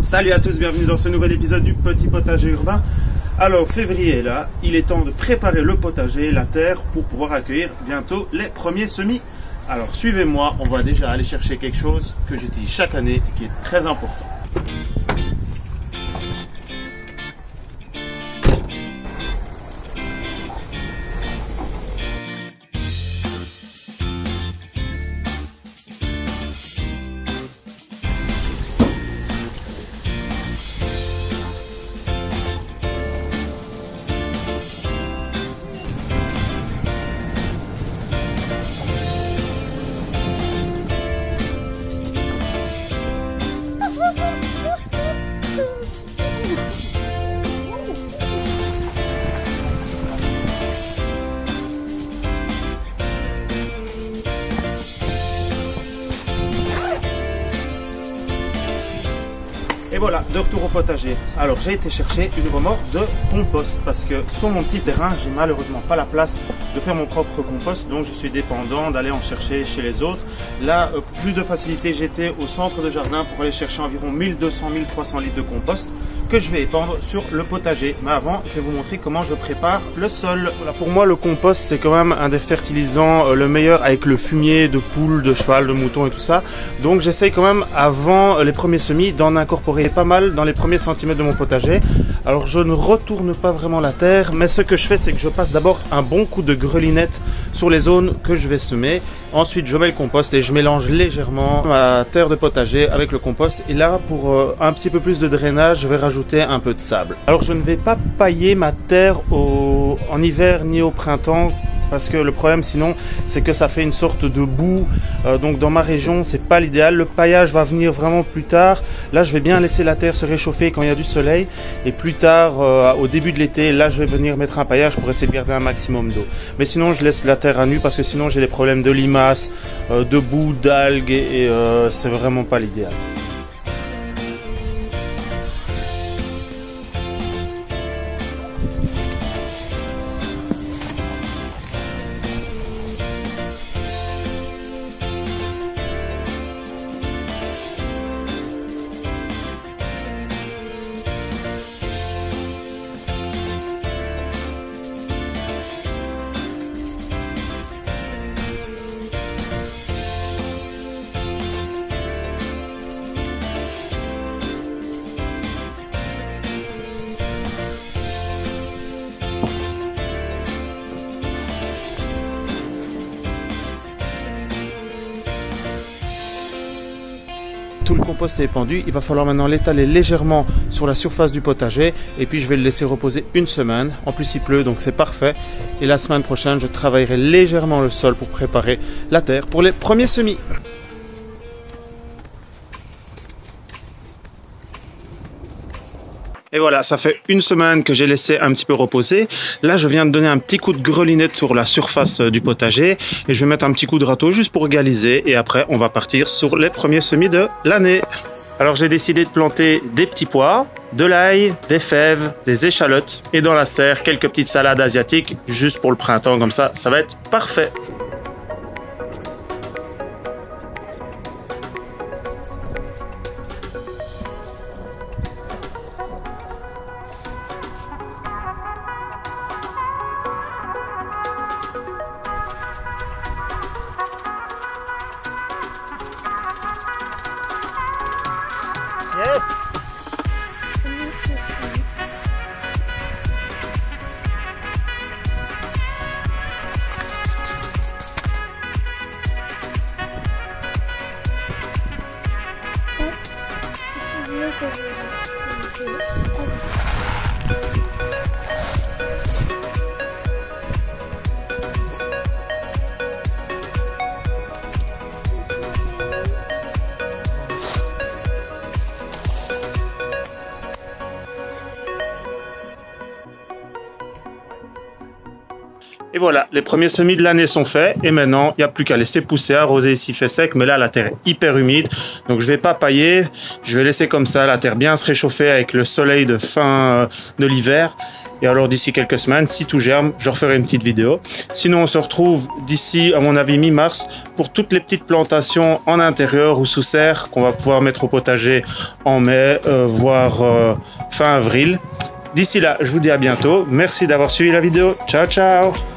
Salut à tous, bienvenue dans ce nouvel épisode du Petit Potager Urbain. Alors février est là, il est temps de préparer le potager, la terre pour pouvoir accueillir bientôt les premiers semis. Alors suivez-moi, on va déjà aller chercher quelque chose que j'utilise chaque année et qui est très important. Et voilà, de retour au potager. Alors j'ai été chercher une remorque de compost parce que sur mon petit terrain, j'ai malheureusement pas la place de faire mon propre compost, donc je suis dépendant d'aller en chercher chez les autres. Là, pour plus de facilité, j'étais au centre de jardin pour aller chercher environ 1200-1300 litres de compost que je vais épandre sur le potager. Mais avant, je vais vous montrer comment je prépare le sol. Voilà, pour moi, le compost, c'est quand même un des fertilisants le meilleur avec le fumier de poules, de cheval, de moutons et tout ça. Donc j'essaye quand même, avant les premiers semis, d'en incorporer pas mal dans les premiers centimètres de mon potager. Alors je ne retourne pas vraiment la terre, mais ce que je fais, c'est que je passe d'abord un bon coup de grelinette sur les zones que je vais semer. Ensuite, je mets le compost et je mélange légèrement ma terre de potager avec le compost. Et là, pour un petit peu plus de drainage, je vais rajouter un peu de sable. Alors je ne vais pas pailler ma terre en hiver ni au printemps, parce que le problème sinon c'est que ça fait une sorte de boue, donc dans ma région c'est pas l'idéal. Le paillage va venir vraiment plus tard. Là je vais bien laisser la terre se réchauffer quand il y a du soleil, et plus tard au début de l'été, là je vais venir mettre un paillage pour essayer de garder un maximum d'eau. Mais sinon je laisse la terre à nu parce que sinon j'ai des problèmes de limaces, de boue, d'algues, et c'est vraiment pas l'idéal. Tout le compost est épandu, il va falloir maintenant l'étaler légèrement sur la surface du potager et puis je vais le laisser reposer une semaine. En plus il pleut, donc c'est parfait. Et la semaine prochaine, je travaillerai légèrement le sol pour préparer la terre pour les premiers semis. Et voilà, ça fait une semaine que j'ai laissé un petit peu reposer. Là, je viens de donner un petit coup de grelinette sur la surface du potager et je vais mettre un petit coup de râteau juste pour égaliser. Et après, on va partir sur les premiers semis de l'année. Alors, j'ai décidé de planter des petits pois, de l'ail, des fèves, des échalotes et dans la serre, quelques petites salades asiatiques juste pour le printemps. Comme ça va être parfait. Yes. Et voilà, les premiers semis de l'année sont faits et maintenant il n'y a plus qu'à laisser pousser, arroser ici fait sec, mais là la terre est hyper humide, donc je vais pas pailler, je vais laisser comme ça la terre bien se réchauffer avec le soleil de fin de l'hiver Et alors d'ici quelques semaines, si tout germe, je referai une petite vidéo. Sinon, on se retrouve d'ici, à mon avis, mi-mars, pour toutes les petites plantations en intérieur ou sous serre qu'on va pouvoir mettre au potager en mai, voire fin avril. D'ici là, je vous dis à bientôt. Merci d'avoir suivi la vidéo. Ciao, ciao!